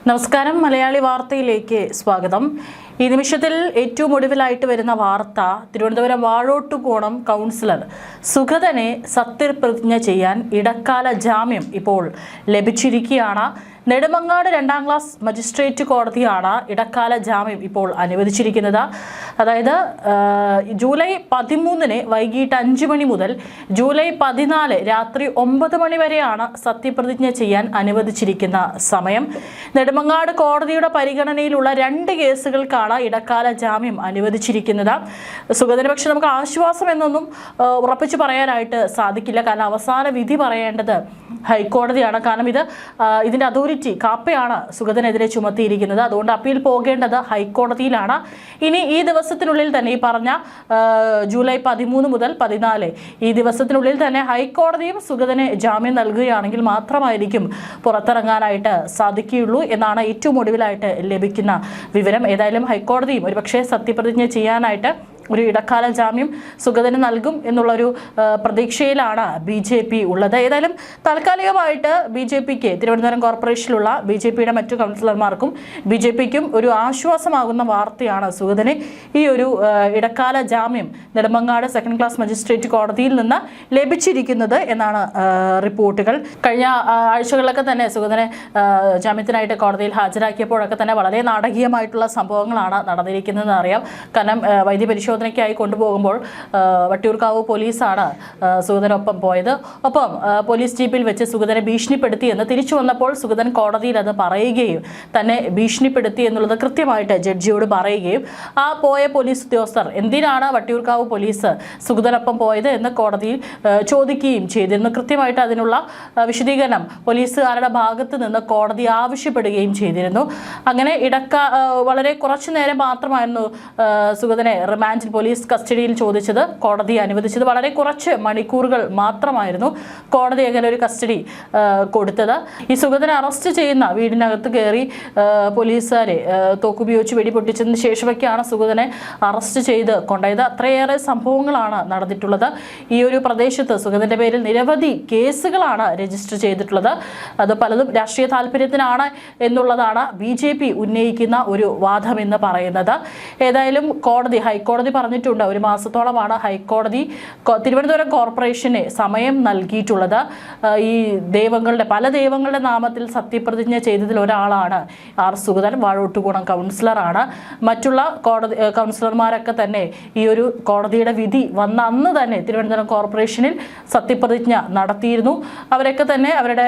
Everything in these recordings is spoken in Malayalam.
നമസ്കാരം. മലയാളി വാർത്തയിലേക്ക് സ്വാഗതം. ഈ നിമിഷത്തിൽ ഏറ്റവും ഒടുവിലായിട്ട് വരുന്ന വാർത്ത, തിരുവനന്തപുരം വാഴോട്ടുകോണം കൗൺസിലർ സുഗതനെ സത്യപ്രതിജ്ഞ ചെയ്യാൻ ഇടക്കാല ജാമ്യം ഇപ്പോൾ ലഭിച്ചിരിക്കുകയാണ്. നെടുമങ്ങാട് 2ാം ക്ലാസ് മജിസ്ട്രേറ്റ് കോടതിയാണ് ഇടക്കാല ജാമ്യം ഇപ്പോൾ അനുവദിച്ചിരിക്കുന്നത്. അതായത് ജൂലൈ 13 വൈകിട്ട് 5 മണി മുതൽ ജൂലൈ 14 രാത്രി 9 മണി വരെയാണ് സത്യപ്രതിജ്ഞ ചെയ്യാൻ അനുവദിച്ചിരിക്കുന്ന സമയം. നെടുമങ്ങാട് കോടതിയുടെ പരിഗണനയിലുള്ള 2 കേസുകൾക്കാണ് ഇടക്കാല ജാമ്യം അനുവദിച്ചിരിക്കുന്നത്. സുഗതന് പക്ഷെ നമുക്ക് ആശ്വാസം എന്നൊന്നും ഉറപ്പിച്ചു പറയാനായിട്ട് സാധിക്കില്ല. കാരണം അവസാന വിധി പറയേണ്ടത് ഹൈക്കോടതിയാണ്. കാരണം ഇതിന്റെ അതോറിറ്റി കാപ്പയാണ് സുഗതനെതിരെ ചുമത്തിയിരിക്കുന്നത്. അതുകൊണ്ട് അപ്പീൽ പോകേണ്ടത് ഹൈക്കോടതിയിലാണ്. ഇനി ഈ ദിവസത്തിനുള്ളിൽ തന്നെ, ഈ പറഞ്ഞ ജൂലൈ 13 മുതൽ 14 ഈ ദിവസത്തിനുള്ളിൽ തന്നെ ഹൈക്കോടതിയും സുഗതന് ജാമ്യം നൽകുകയാണെങ്കിൽ മാത്രമായിരിക്കും പുറത്തിറങ്ങാനായിട്ട് സാധിക്കുകയുള്ളൂ എന്നാണ് ഏറ്റവും ഒടുവിലായിട്ട് ലഭിക്കുന്ന വിവരം. ഏതായാലും ഹൈക്കോടതിയും ഒരുപക്ഷെ സത്യപ്രതിജ്ഞ ചെയ്യാനായിട്ട് ഒരു ഇടക്കാല ജാമ്യം സുഗതന് നൽകും എന്നുള്ളൊരു പ്രതീക്ഷയിലാണ് BJP ഉള്ളത്. ഏതായാലും താൽക്കാലികമായിട്ട് BJPക്ക്, തിരുവനന്തപുരം കോർപ്പറേഷനിലുള്ള BJPയുടെ മറ്റു കൗൺസിലർമാർക്കും BJPക്കും ഒരു ആശ്വാസമാകുന്ന വാർത്തയാണ് സുഗതന് ഈ ഒരു ഇടക്കാല ജാമ്യം നെടുമങ്ങാട് 2ാം ക്ലാസ് മജിസ്ട്രേറ്റ് കോടതിയിൽ നിന്ന് ലഭിച്ചിരിക്കുന്നത് എന്നാണ് റിപ്പോർട്ടുകൾ. കഴിഞ്ഞ ആഴ്ചകളിലൊക്കെ തന്നെ സുഗതനെ ജാമ്യത്തിനായിട്ട് കോടതിയിൽ ഹാജരാക്കിയപ്പോഴൊക്കെ തന്നെ വളരെ നാടകീയമായിട്ടുള്ള സംഭവങ്ങളാണ് നടന്നിരിക്കുന്നതെന്ന് അറിയാം. കാരണം വൈദ്യപരിശോധനയ്ക്കായി കൊണ്ടുപോകുമ്പോൾ വട്ടിയൂർക്കാവ് പോലീസാണ് സുഗതനൊപ്പം പോയത്. ഒപ്പം പോലീസ് ജീപ്പിൽ വെച്ച് സുഗതനെ ഭീഷണിപ്പെടുത്തി എന്ന് തിരിച്ചു വന്നപ്പോൾ സുഗതൻ കോടതിയിൽ അത് പറയുകയും തന്നെ ഭീഷണിപ്പെടുത്തി എന്നുള്ളത് കൃത്യമായിട്ട് ജഡ്ജിയോട് പറയുകയും ആ പോയ പോലീസ് ഉദ്യോഗസ്ഥർ എന്തിനാണ് വട്ടിയൂർക്കാവ് പോലീസ് സുഗതനൊപ്പം പോയത് എന്ന് കോടതിയിൽ ചോദിക്കുകയും ചെയ്തിരുന്നു. കൃത്യമായിട്ട് അതിനുള്ള വിശദീകരണം പോലീസുകാരുടെ ഭാഗത്ത് നിന്ന് കോടതി ആവശ്യപ്പെടുകയും ചെയ്തിരുന്നു. അങ്ങനെ വളരെ കുറച്ചു നേരം മാത്രമായിരുന്നു സുഗതനെ റിമാൻഡിൽ പോലീസ് കസ്റ്റഡിയിൽ ചോദിച്ചത്. കോടതി അനുവദിച്ചത് വളരെ കുറച്ച് മണിക്കൂറുകൾ മാത്രമായിരുന്നു കോടതി അങ്ങനെ ഒരു കസ്റ്റഡി കൊടുത്തത്. ഈ സുഗതനെ അറസ്റ്റ് ചെയ്യുന്ന വീടിനകത്ത് കയറി പോലീസുകാരെ തോക്കുപയോഗിച്ച് വെടിപൊട്ടിച്ചതിന് ശേഷമൊക്കെയാണ് സുഗതനെ അറസ്റ്റ് ചെയ്ത് കൊണ്ടുപോയത്. അത്രയേറെ സംഭവങ്ങളാണ് നടന്നിട്ടുള്ളത്. ഈ ഒരു പ്രദേശത്ത് സുഗതന്റെ പേരിൽ നിരവധി കേസുകളാണ് രജിസ്റ്റർ ചെയ്തിട്ടുള്ളത്. അത് പലതും രാഷ്ട്രീയ താല്പര്യത്തിനാണ് എന്നുള്ളതാണ് BJP ഉന്നയിക്കുന്ന ഒരു വാദം എന്ന് പറയുന്നത്. ഏതായാലും ഹൈക്കോടതി പറഞ്ഞിട്ടുണ്ട്, 1 മാസത്തോളമാണ് ഹൈക്കോടതി തിരുവനന്തപുരം കോർപ്പറേഷന് സമയം നൽകിയിട്ടുള്ളത്. ഈ പല ദൈവങ്ങളുടെ നാമത്തിൽ സത്യപ്രതിജ്ഞ ചെയ്തതിൽ ഒരാളാണ് സുഗതൻ. വാഴോട്ടുകോണം കൗൺസിലറാണ്. മറ്റുള്ള കൗൺസിലർമാരൊക്കെ തന്നെ ഈ ഒരു കോടതിയുടെ വിധി വന്ന അന്ന് തന്നെ തിരുവനന്തപുരം കോർപ്പറേഷനിൽ സത്യപ്രതിജ്ഞ നടത്തിയിരുന്നു. അവരൊക്കെ തന്നെ അവരുടെ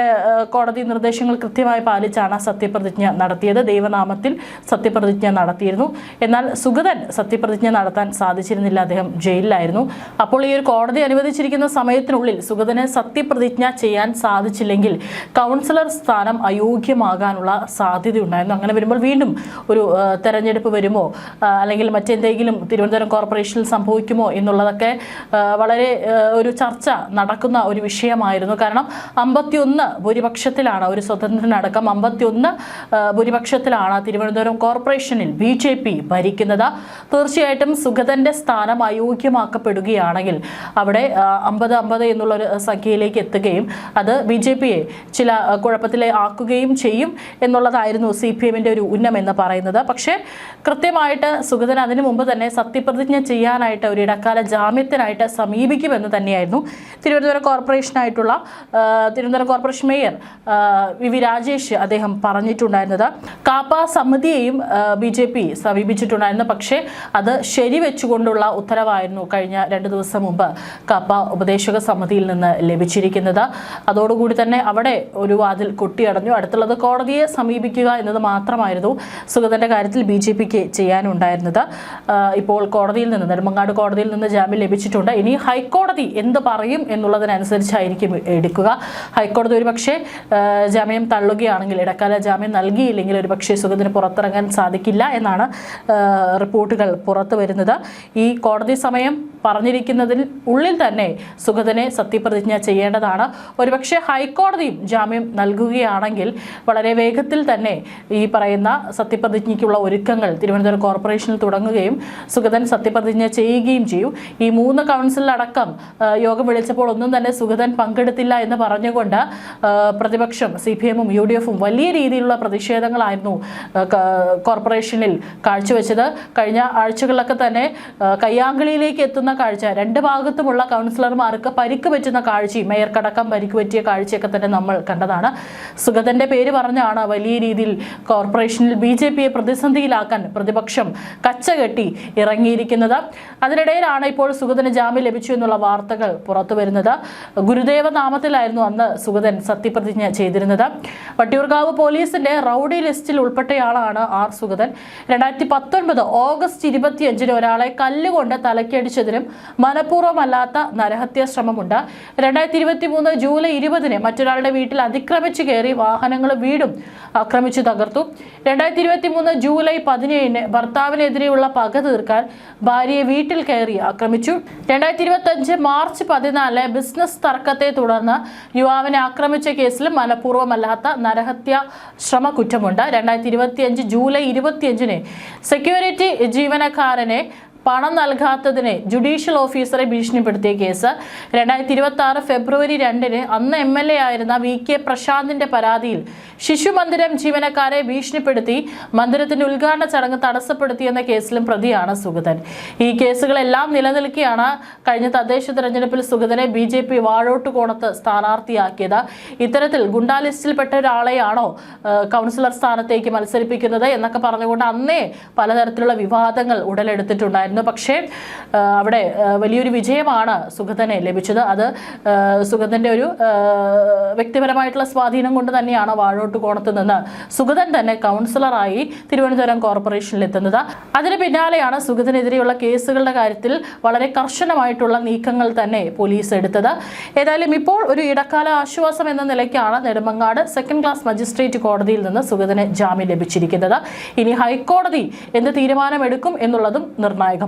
കോടതി നിർദ്ദേശങ്ങൾ കൃത്യമായി പാലിച്ചാണ് സത്യപ്രതിജ്ഞ നടത്തിയത്. ദൈവനാമത്തിൽ സത്യപ്രതിജ്ഞ നടത്തിയിരുന്നു. എന്നാൽ സുഗതൻ സത്യപ്രതിജ്ഞ നടത്താൻ സാധിച്ചിരുന്നില്ല. അദ്ദേഹം ജയിലിലായിരുന്നു. അപ്പോൾ ഈ ഒരു കോടതി അനുവദിച്ചിരിക്കുന്ന സമയത്തിനുള്ളിൽ സുഗതന് സത്യപ്രതിജ്ഞ ചെയ്യാൻ സാധിച്ചില്ലെങ്കിൽ കൗൺസിലർ സ്ഥാനം അയോഗ്യമാകാനുള്ള സാധ്യതയുണ്ടായിരുന്നു. അങ്ങനെ വരുമ്പോൾ വീണ്ടും ഒരു തെരഞ്ഞെടുപ്പ് വരുമോ, അല്ലെങ്കിൽ മറ്റെന്തെങ്കിലും തിരുവനന്തപുരം കോർപ്പറേഷനിൽ സംഭവിക്കുമോ എന്നുള്ളതൊക്കെ വളരെ ഒരു ചർച്ച നടക്കുന്ന ഒരു വിഷയമായിരുന്നു. കാരണം 51 ഭൂരിപക്ഷത്തിലാണ്, ഒരു സ്വതന്ത്രനടക്കം 51 ഭൂരിപക്ഷത്തിലാണ് തിരുവനന്തപുരം കോർപ്പറേഷനിൽ BJP ഭരിക്കുന്നത്. തീർച്ചയായിട്ടും സുഗതന്റെ സ്ഥാനം അയോഗ്യമാക്കപ്പെടുകയാണെങ്കിൽ അവിടെ 50-50 എന്നുള്ളൊരു സംഖ്യയിലേക്ക് എത്തുകയും അത് BJPയെ ചില കുഴപ്പത്തിലാക്കുകയും ചെയ്യും എന്നുള്ളതായിരുന്നു CPMന്റെ ഒരു ഉന്നം എന്ന് പറയുന്നത്. പക്ഷേ കൃത്യമായിട്ട് സുഗതൻ അതിനു മുമ്പ് തന്നെ സത്യപ്രതിജ്ഞ ചെയ്യാനായിട്ട് ഒരു ഇടക്കാല ജാമ്യത്തിനായിട്ട് സമീപിക്കുമെന്ന് തന്നെയായിരുന്നു Thiruvananthapuram corporation mayor VV Rajesh അദ്ദേഹം പറഞ്ഞിട്ടുണ്ടായിരുന്നത്. കാപ്പ സമിതിയെയും BJP സമീപിച്ചിട്ടുണ്ടായിരുന്നു. പക്ഷേ അത് ശരിവെച്ചുകൊണ്ടുള്ള ഉത്തരവായിരുന്നു കഴിഞ്ഞ 2 ദിവസം മുമ്പ് കാപ്പ ഉപദേശക സമിതിയിൽ നിന്ന് ലഭിച്ചിരിക്കുന്നത്. അതോടുകൂടി തന്നെ അവിടെ ഒരു വാതിൽ കൊട്ടിയടഞ്ഞു. അടുത്തുള്ളത് കോടതിയെ സമീപിക്കുക എന്നത് മാത്രമായിരുന്നു സുഗതന്റെ കാര്യത്തിൽ BJPക്ക് ചെയ്യാനുണ്ടായിരുന്നത്. ഇപ്പോൾ നെടുമങ്ങാട് കോടതിയിൽ നിന്ന് ജാമ്യം ലഭിച്ചിട്ടുണ്ട്. ഇനി ഹൈക്കോടതി എന്ത് പറയും എന്നുള്ളതിനനുസരിച്ചായിരിക്കും എടുക്കുക. ഹൈക്കോടതി ഒരുപക്ഷെ ജാമ്യം തള്ളുകയാണെങ്കിൽ, ഇടക്കാല ജാമ്യം നൽകിയില്ലെങ്കിൽ ഒരുപക്ഷെ സുഗതന് പുറത്തിറങ്ങാൻ സാധിക്കില്ല എന്നാണ് റിപ്പോർട്ടുകൾ പുറത്തു വരുന്നത്. ഈ കോടതി സമയം പറഞ്ഞിരിക്കുന്നതിൽ ഉള്ളിൽ തന്നെ സുഗതനെ സത്യപ്രതിജ്ഞ ചെയ്യേണ്ടതാണ്. ഒരുപക്ഷെ ഹൈക്കോടതിയും ജാമ്യം നൽകുകയാണെങ്കിൽ വളരെ വേഗത്തിൽ തന്നെ ഈ പറയുന്ന സത്യപ്രതിജ്ഞയ്ക്കുള്ള ഒരുക്കങ്ങൾ തിരുവനന്തപുരം കോർപ്പറേഷനിൽ തുടങ്ങുകയും സുഗതൻ സത്യപ്രതിജ്ഞ ചെയ്യുകയും ചെയ്യും. ഈ 3 കൗൺസിലടക്കം യോഗം വിളിച്ചപ്പോൾ ഒന്നും തന്നെ സുഗതൻ പങ്കെടുത്തില്ല എന്ന് പറഞ്ഞുകൊണ്ട് പ്രതിപക്ഷം CPM-ഉം UDF-ഉം വലിയ രീതിയിലുള്ള പ്രതിഷേധങ്ങളായിരുന്നു കോർപ്പറേഷനിൽ കാഴ്ചവെച്ചത്. കഴിഞ്ഞ ആഴ്ചകളിലൊക്കെ തന്നെ കയ്യാങ്കളിയിലേക്ക് എത്തുന്ന കാഴ്ച, 2 ഭാഗത്തുമുള്ള കൗൺസിലർമാർക്ക് പരിക്ക് പറ്റുന്ന കാഴ്ചയും മേയർക്കടക്കം പരിക്ക് പറ്റിയ കാഴ്ചയൊക്കെ തന്നെ നമ്മൾ കണ്ടതാണ്. സുഗതന്റെ പേര് പറഞ്ഞാണ് വലിയ രീതിയിൽ കോർപ്പറേഷനിൽ BJP-യെ പ്രതിസന്ധിയിലാക്കാൻ പ്രതിപക്ഷം കച്ചകെട്ടി ഇറങ്ങിയിരിക്കുന്നത്. അതിനിടയിലാണ് ഇപ്പോൾ സുഗതന് ജാമ്യം ലഭിച്ചു എന്നുള്ള വാർത്തകൾ പുറത്തു വരുന്നത്. ഗുരുദേവ നാമത്തിലായിരുന്നു അന്ന് സുഗതൻ സത്യപ്രതിജ്ഞ ചെയ്തിരുന്നത്. വട്ടിയൂർക്കാവ് പോലീസിന്റെ റൌഡി ലിസ്റ്റിൽ ഉൾപ്പെട്ടയാളാണ് R. സുഗതൻ. 2019 ഓഗസ്റ്റ് 25 ഒരാളെ കല്ലുകൊണ്ട് തലക്കടിച്ചതിനും മനഃപൂർവ്വമല്ലാത്ത നരഹത്യാ ശ്രമമുണ്ട്. 2023 ജൂലൈ 20 മറ്റൊരാളുടെ വീട്ടിൽ അതിക്രമിച്ചു കയറി വാഹനങ്ങളും വീടും ആക്രമിച്ചു തകർത്തു. 2023 ജൂലൈ 17 ഭർത്താവിനെതിരെയുള്ള പക തീർക്കാൻ ഭാര്യയെ വീട്ടിൽ കയറി ആക്രമിച്ചു. 2025 മാർച്ച് 14 ബിസിനസ് തർക്കത്തെ തുടർന്ന് യുവാവിനെ ആക്രമിച്ച കേസിൽ മനഃപൂർവ്വമല്ലാത്ത നരഹത്യാ ശ്രമ കുറ്റമുണ്ട്. 2025 ജൂലൈ 25 സെക്യൂരിറ്റി ജീവനക്കാരനെ പണം നൽകാത്തതിന് ജുഡീഷ്യൽ ഓഫീസറെ ഭീഷണിപ്പെടുത്തിയ കേസ്. 2026 ഫെബ്രുവരി 2 അന്ന് MLA ആയിരുന്ന VK പ്രശാന്തിന്റെ പരാതിയിൽ ശിശുമന്ദിരം ജീവനക്കാരെ ഭീഷണിപ്പെടുത്തി മന്ദിരത്തിന്റെ ഉദ്ഘാടന ചടങ്ങ് തടസ്സപ്പെടുത്തിയെന്ന കേസിലും പ്രതിയാണ് സുഗതൻ. ഈ കേസുകളെല്ലാം നിലനിൽക്കെയാണ് കഴിഞ്ഞ തദ്ദേശ തെരഞ്ഞെടുപ്പിൽ സുഗതനെ BJP വാഴോട്ടുകോണത്ത് സ്ഥാനാർത്ഥിയാക്കിയത്. ഇത്തരത്തിൽ ഗുണ്ടാ ലിസ്റ്റിൽപ്പെട്ട ഒരാളെയാണോ കൗൺസിലർ സ്ഥാനത്തേക്ക് മത്സരിപ്പിക്കുന്നത് എന്നൊക്കെ പറഞ്ഞുകൊണ്ട് അന്നേ പലതരത്തിലുള്ള വിവാദങ്ങൾ ഉടലെടുത്തിട്ടുണ്ടായിരുന്നു. പക്ഷേ അവിടെ വലിയൊരു വിജയമാണ് സുഗതനെ ലഭിച്ചത്. അത് സുഗതന്റെ ഒരു വ്യക്തിപരമായിട്ടുള്ള സ്വാധീനം കൊണ്ട് തന്നെയാണ് വാഴോട്ടുകോണത്ത് നിന്ന് സുഗതൻ തന്നെ കൗൺസിലറായി തിരുവനന്തപുരം കോർപ്പറേഷനിൽ എത്തുന്നത്. അതിന് പിന്നാലെയാണ് സുഗതനെതിരെയുള്ള കേസുകളുടെ കാര്യത്തിൽ വളരെ കർശനമായിട്ടുള്ള നീക്കങ്ങൾ തന്നെ പോലീസ് എടുത്തത്. ഏതായാലും ഇപ്പോൾ ഒരു ഇടക്കാല ആശ്വാസം എന്ന നിലയ്ക്കാണ് നെടുമങ്ങാട് സെക്കൻഡ് ക്ലാസ് മജിസ്ട്രേറ്റ് കോടതിയിൽ നിന്ന് സുഗതന് ജാമ്യം ലഭിച്ചിരിക്കുന്നത്. ഇനി ഹൈക്കോടതി എന്ത് തീരുമാനമെടുക്കും എന്നുള്ളതും നിർണായകമാണ്.